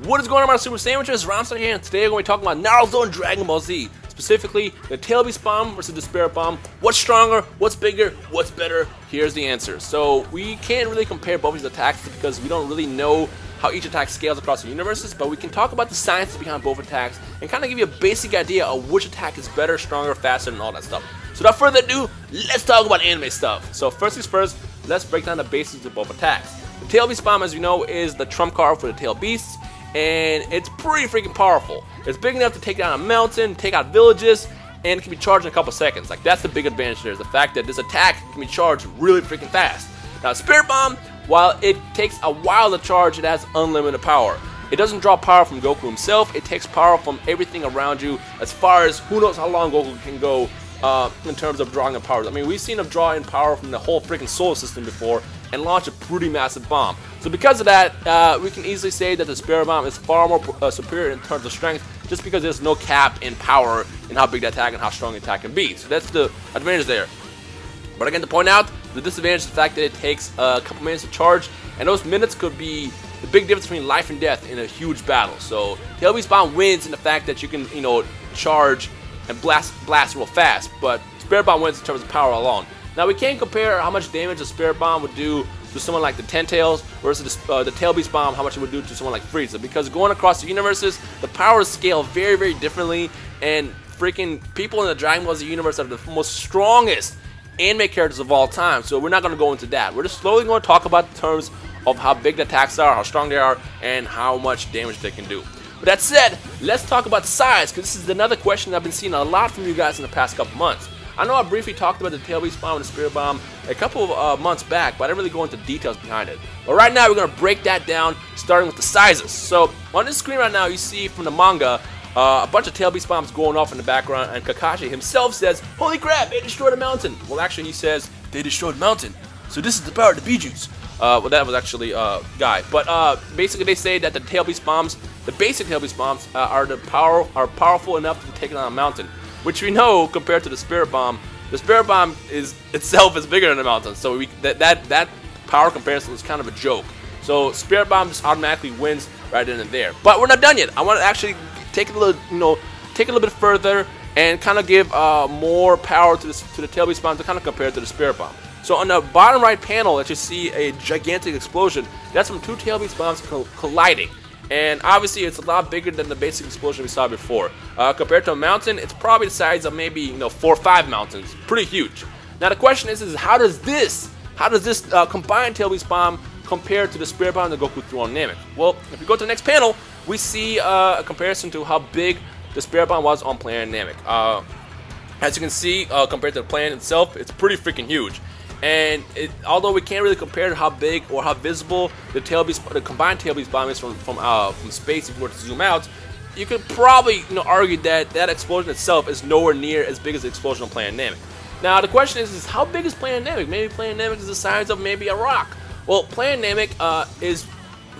What is going on, my Super Sandwiches? Rhymestyle here, and today we're going to be talking about Naruto and Dragon Ball Z. Specifically, the Tail Beast Bomb versus the Spirit Bomb. What's stronger? What's bigger? What's better? Here's the answer. So, we can't really compare both these attacks because we don't really know how each attack scales across the universes, but we can talk about the science behind both attacks and kind of give you a basic idea of which attack is better, stronger, faster, and all that stuff. So without further ado, let's talk about anime stuff. So first things first, let's break down the basics of both attacks. The Tail Beast Bomb, as you know, is the trump card for the Tail Beasts, and it's pretty freaking powerful. It's big enough to take down a mountain, take out villages, and it can be charged in a couple seconds. Like, that's the big advantage there, is the fact that this attack can be charged really freaking fast. Now, Spirit Bomb, while it takes a while to charge, it has unlimited power. It doesn't draw power from Goku himself, it takes power from everything around you, as far as who knows how long Goku can go in terms of drawing in powers. I mean, we've seen him draw in power from the whole freaking solar system before and launch a pretty massive bomb. So because of that, we can easily say that the Spirit Bomb is far more superior in terms of strength, just because there's no cap in power in how big the attack and how strong the attack can be. So that's the advantage there. But again, to point out, the disadvantage is the fact that it takes a couple minutes to charge, and those minutes could be the big difference between life and death in a huge battle. So Tail Beast Bomb wins in the fact that you can, charge and blast real fast, but Spirit Bomb wins in terms of power alone. Now, we can't compare how much damage a Spirit Bomb would do to someone like the Ten Tails versus the Tail Beast Bomb, how much it would do to someone like Frieza, because going across the universes, the powers scale very, very differently, and freaking people in the Dragon Ball Z universe are the most strongest anime characters of all time, so we're not going to go into that. We're just slowly going to talk about the terms of how big the attacks are, how strong they are, and how much damage they can do. With that said, let's talk about size, because this is another question I've been seeing a lot from you guys in the past couple months. I know I briefly talked about the Tail Beast Bomb and the Spirit Bomb a couple of months back, but I didn't really go into details behind it. But right now, we're going to break that down, starting with the sizes. So, on this screen right now, you see from the manga, a bunch of Tail Beast Bombs going off in the background, and Kakashi himself says, "Holy crap, they destroyed a mountain!" Well, actually, he says, "They destroyed a mountain, so this is the power of the Bijus." Well, that was actually Guy. But basically, they say that the Tail Beast Bombs, the basic Tail Beast Bombs, are powerful enough to take down a mountain, which we know compared to the Spirit Bomb. The Spirit Bomb itself is bigger than the mountain, so that power comparison is kind of a joke. So Spirit Bomb just automatically wins right then and there. But we're not done yet. I want to actually take it a little, take it a little bit further and kind of give more power to the Tail Beast Bomb to kind of compare it to the Spirit Bomb. So on the bottom right panel that you see a gigantic explosion, that's from two Tail Beast Bombs colliding. And obviously it's a lot bigger than the basic explosion we saw before. Compared to a mountain, it's probably the size of maybe 4 or 5 mountains. Pretty huge. Now the question is how does this combined Tail Beast Bomb compare to the Spirit Bomb that Goku threw on Namek? Well, if we go to the next panel, we see a comparison to how big the Spirit Bomb was on planet Namek. As you can see, compared to the planet itself, it's pretty freaking huge. And although we can't really compare how big or how visible the combined Tail Beast Bomb is from space, if you were to zoom out, you could probably argue that that explosion itself is nowhere near as big as the explosion on planet Namek. Now the question is how big is planet Namek? Maybe planet Namek is the size of maybe a rock. Well, planet Namek is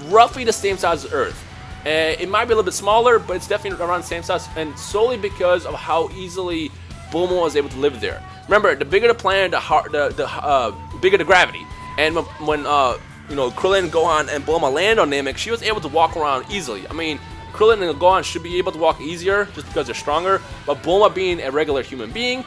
roughly the same size as Earth. It might be a little bit smaller, but it's definitely around the same size, and solely because of how easily Bulma was able to live there. Remember, the bigger the planet, the bigger the gravity. And when Krillin, Gohan, and Bulma land on Namek, she was able to walk around easily. I mean, Krillin and Gohan should be able to walk easier just because they're stronger, but Bulma, being a regular human being,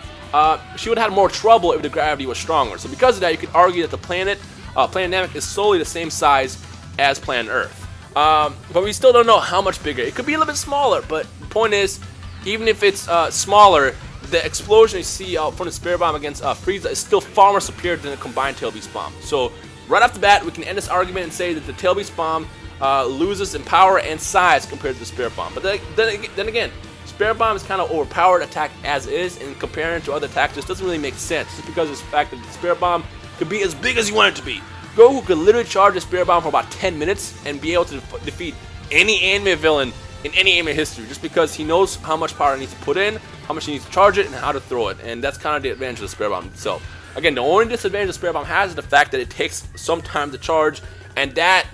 she would have had more trouble if the gravity was stronger. So because of that, you could argue that the planet Namek is solely the same size as planet Earth. But we still don't know how much bigger. It could be a little bit smaller, but the point is, even if it's smaller, the explosion you see from the Spirit Bomb against Frieza is still far more superior than the combined Tail Beast Bomb. So right off the bat, we can end this argument and say that the Tail Beast Bomb loses in power and size compared to the Spirit Bomb. But then again, Spirit Bomb is kind of overpowered attack as is, and comparing it to other attacks just doesn't really make sense, just because of the fact that the Spirit Bomb could be as big as you want it to be. Goku could literally charge the Spirit Bomb for about 10 minutes and be able to defeat any anime villain in any anime history, just because he knows how much power he needs to put in, how much he needs to charge it, and how to throw it. And that's kind of the advantage of the Spirit Bomb itself. Again, the only disadvantage the Spirit Bomb has is the fact that it takes some time to charge, and that,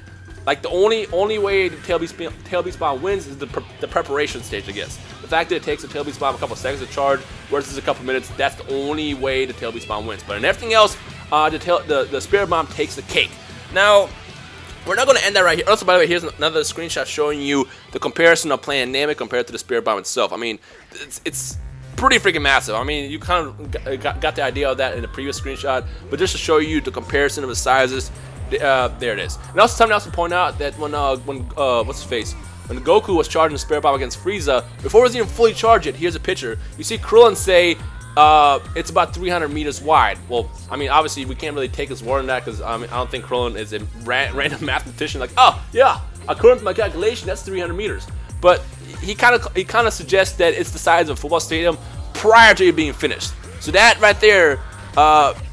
like, the only way the Tail Beast Bomb wins is the preparation stage, I guess. The fact that it takes the Tail Beast Bomb a couple seconds to charge versus a couple minutes, that's the only way the Tail Beast Bomb wins. But in everything else, the Spirit Bomb takes the cake. Now, We're not going to end that right here. Also, by the way, here's another screenshot showing you the comparison of playing Namek compared to the Spirit Bomb itself. I mean, it's pretty freaking massive. I mean, you kind of got the idea of that in the previous screenshot, but just to show you the comparison of the sizes, there it is. And also, something else to point out that when what's his face? When Goku was charging the Spirit Bomb against Frieza, before it was even fully charged yet, here's a picture. You see Krillin say it's about 300 meters wide. Well, I mean, obviously, we can't really take his word on that because I don't think Krillin is a random mathematician like, oh, yeah, according to my calculation, that's 300 meters. But he kind of suggests that it's the size of a football stadium prior to it being finished. So that right there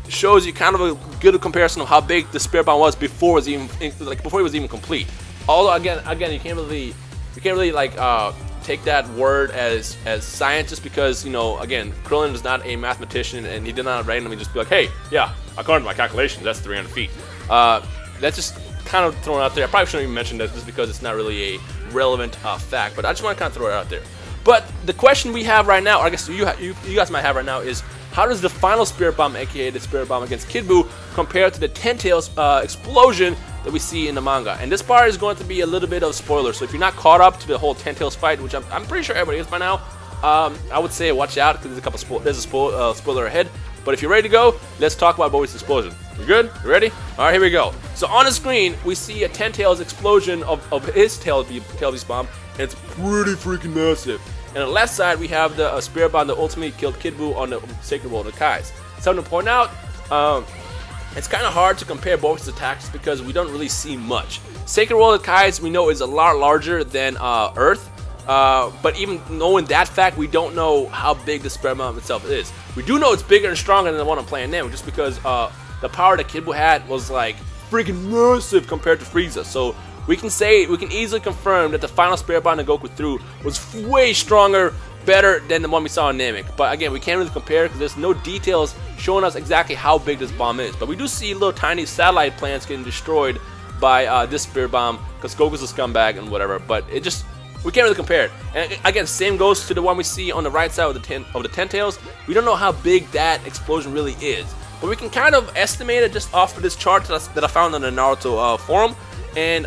shows you kind of a good comparison of how big the Spirit Bomb was before it was even complete. Although again, you can't really like take that word as science, just because, you know, again, Krillin is not a mathematician and he did not randomly just be like, hey, yeah, according to my calculations, that's 300 feet. That's just kind of thrown out there. I probably shouldn't even mention that just because it's not really a relevant fact, but I just want to kind of throw it out there. But the question we have right now, or I guess you guys might have right now, is how does the final Spirit Bomb, aka the Spirit Bomb against Kid Buu, compare to the Ten Tails explosion that we see in the manga? And this part is going to be a little bit of spoiler, so if you're not caught up to the whole Ten Tails fight, which I'm pretty sure everybody is by now, I would say watch out because there's a spoiler ahead. But if you're ready to go, let's talk about Boi's explosion. You good? You ready? All right, here we go. So on the screen, we see a Ten Tails explosion of his Tail Beast Bomb, and it's pretty freaking massive. And on the left side, we have the Spirit Bomb that ultimately killed Kid Buu on the Sacred World of the Kais. Something to point out, it's kind of hard to compare both attacks because we don't really see much. Sacred World of the Kais, we know, is a lot larger than Earth. But even knowing that fact, we don't know how big the Spirit Bomb itself is. We do know it's bigger and stronger than the one I'm playing now, just because the power that Kid Buu had was like freaking massive compared to Frieza. So we can easily confirm that the final Spirit Bomb that Goku threw was way stronger, better than the one we saw in Namek. But again, we can't really compare because there's no details showing us exactly how big this bomb is. But we do see little tiny satellite planets getting destroyed by this Spirit Bomb because Goku's a scumbag and whatever. But we can't really compare it. And again, same goes to the one we see on the right side of the Ten Tails. We don't know how big that explosion really is, but we can kind of estimate it just off of this chart that I found on the Naruto forum. And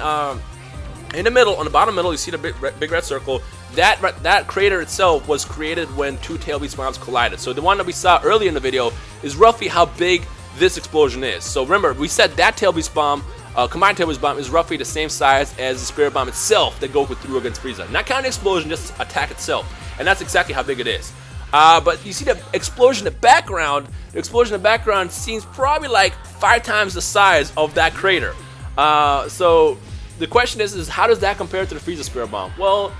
in the middle, on the bottom middle, you see the big red circle. That crater itself was created when two Tail Beast Bombs collided. So the one that we saw earlier in the video is roughly how big this explosion is. So remember, we said that Tail Beast Bomb, combined Tail Beast Bomb, is roughly the same size as the Spirit Bomb itself that Goku threw against Frieza. Not counting the explosion, just attack itself. And that's exactly how big it is. But you see the explosion in the background. The explosion in the background seems probably like 5 times the size of that crater. So the question is how does that compare to the Frieza Spirit Bomb? Well,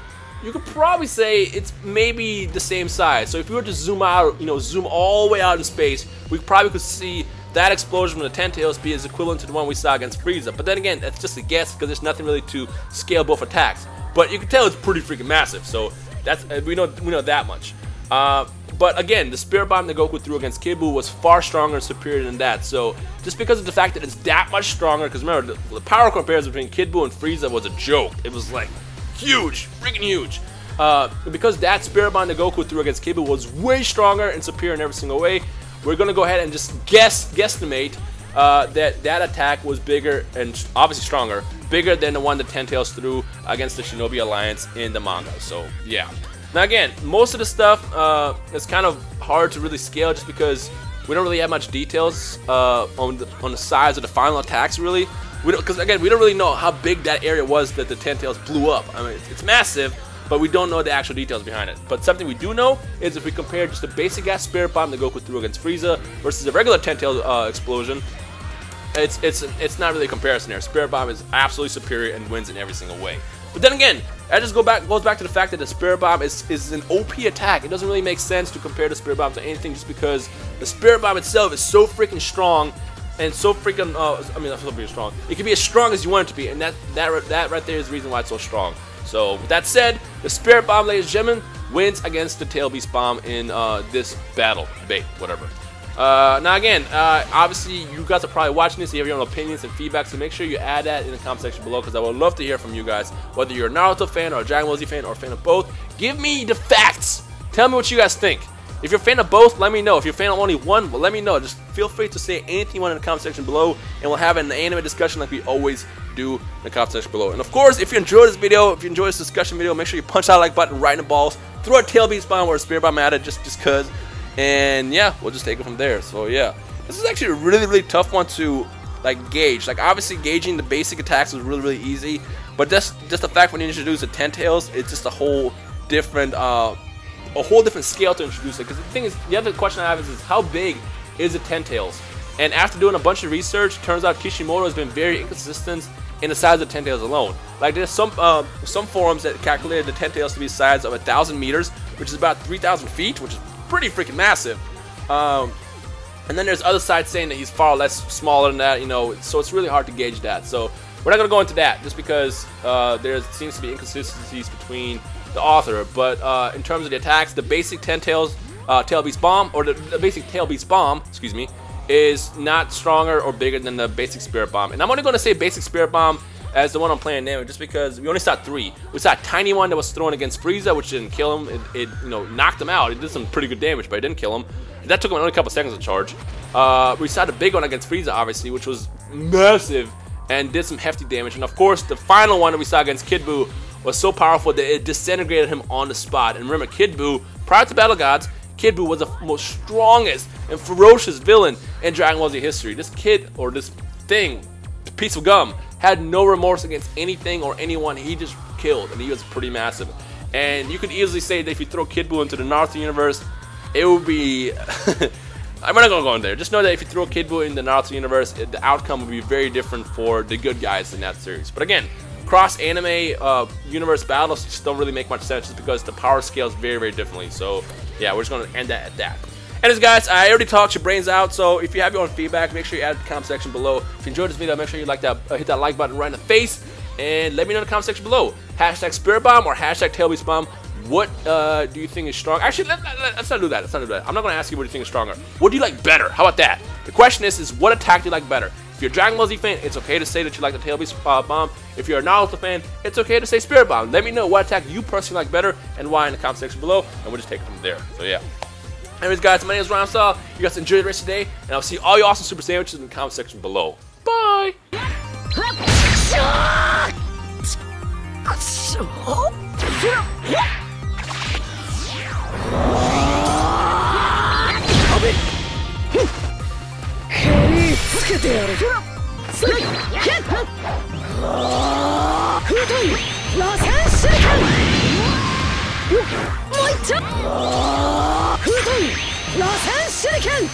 you could probably say it's maybe the same size. So if we were to zoom out, zoom all the way out in space, we probably could see that explosion from the Ten Tails be as equivalent to the one we saw against Frieza. But then again, that's just a guess because there's nothing really to scale both attacks. But you can tell it's pretty freaking massive. So that's we know that much. But again, the Spirit Bomb that Goku threw against Kid Buu was far stronger and superior than that. So just because of the fact that it's that much stronger, because remember, the power comparison between Kid Buu and Frieza was a joke. It was like huge, freaking huge. Because that Spirit Bomb that Goku threw against Kid Buu was way stronger and superior in every single way, we're going to go ahead and just guesstimate that attack was bigger and obviously stronger, bigger than the one that Ten Tails threw against the Shinobi Alliance in the manga. So yeah. Now again, most of the stuff is kind of hard to really scale just because we don't really have much details on the size of the final attacks really. Because again, we don't really know how big that area was that the Ten Tails blew up. I mean, it's massive, but we don't know the actual details behind it. But something we do know is if we compare just a basic ass Spirit Bomb that Goku threw against Frieza versus a regular Ten Tails explosion, it's not really a comparison there. Spirit Bomb is absolutely superior and wins in every single way. But then again, that just goes back to the fact that the Spirit Bomb is an OP attack. It doesn't really make sense to compare the Spirit Bomb to anything just because the Spirit Bomb itself is so freaking strong and so freaking, I mean, not so freaking strong. It can be as strong as you want it to be, and that right there is the reason why it's so strong. So with that said, the Spirit Bomb, ladies and gentlemen, wins against the Tail Beast Bomb in this battle, debate, whatever. Now again, obviously you guys are probably watching this, you have your own opinions and feedback, so make sure you add that in the comment section below because I would love to hear from you guys, whether you're a Naruto fan or a Dragon Ball Z fan or a fan of both. Give me the facts. Tell me what you guys think. If you're a fan of both, let me know. If you're a fan of only one, well, let me know. Just feel free to say anything you want in the comment section below, and we'll have an anime discussion like we always do in the comment section below. And of course, if you enjoyed this video, if you enjoyed this discussion video, make sure you punch that like button right in the balls. Throw a tail beast bomb or a spirit bomb at it just cause. And yeah, we'll just take it from there. So yeah, this is actually a really tough one to like gauge. Like obviously gauging the basic attacks was really easy, but just the fact when you introduce the 10 tails, it's just a whole different scale to introduce it. Because the thing is, the other question I have is how big is the 10 tails? And after doing a bunch of research, turns out Kishimoto has been very inconsistent in the size of the 10 tails alone. Like there's some forums that calculated the 10 tails to be the size of 1,000 meters, which is about 3,000 feet, which is pretty freaking massive. And then there's other sites saying that he's far less smaller than that, you know, so it's really hard to gauge that. So we're not going to go into that just because there seems to be inconsistencies between the author. But in terms of the attacks, the basic 10 tails tail beast bomb, or the basic tail beast bomb, excuse me, is not stronger or bigger than the basic spirit bomb. And I'm only going to say basic spirit bomb as the one I'm playing now, just because we only saw 3. We saw a tiny one that was thrown against Frieza, which didn't kill him. It you know, knocked him out. It did some pretty good damage, but it didn't kill him. That took him only a couple seconds to charge. We saw the big one against Frieza, obviously, which was massive and did some hefty damage. And of course, the final one that we saw against Kid Buu was so powerful that it disintegrated him on the spot. And remember, Kid Buu, prior to Battle Gods, Kid Buu was the most strongest and ferocious villain in Dragon Ball Z history. This kid, or this thing, piece of gum, had no remorse against anything or anyone. He just killed, and he was pretty massive. And you could easily say that if you throw Kid Buu into the Naruto universe, it would be... I'm not going to go in there. Just know that if you throw Kid Buu in the Naruto universe, the outcome would be very different for the good guys in that series. But again, cross-anime universe battles just don't really make much sense just because the power scales very differently. So yeah, we're just going to end that at that. Anyways, guys, I already talked your brains out, so if you have your own feedback, make sure you add it in the comment section below. If you enjoyed this video, make sure you like that, hit that like button right in the face, and let me know in the comment section below. Hashtag Spirit Bomb or hashtag Tail Beast Bomb. What do you think is strong? Actually, let's not do that. Let's not do that. I'm not going to ask you what you think is stronger. What do you like better? How about that? The question is what attack do you like better? If you're a Dragon Ball Z fan, it's okay to say that you like the Tail Beast Bomb. If you're a Naruto fan, it's okay to say Spirit Bomb. Let me know what attack you personally like better and why in the comment section below, and we'll just take it from there. So yeah. Anyways, guys, my name is Rhymestyle. You guys enjoy the rest of the day, and I'll see all you awesome super sandwiches in the comment section below. Bye! Shuriken!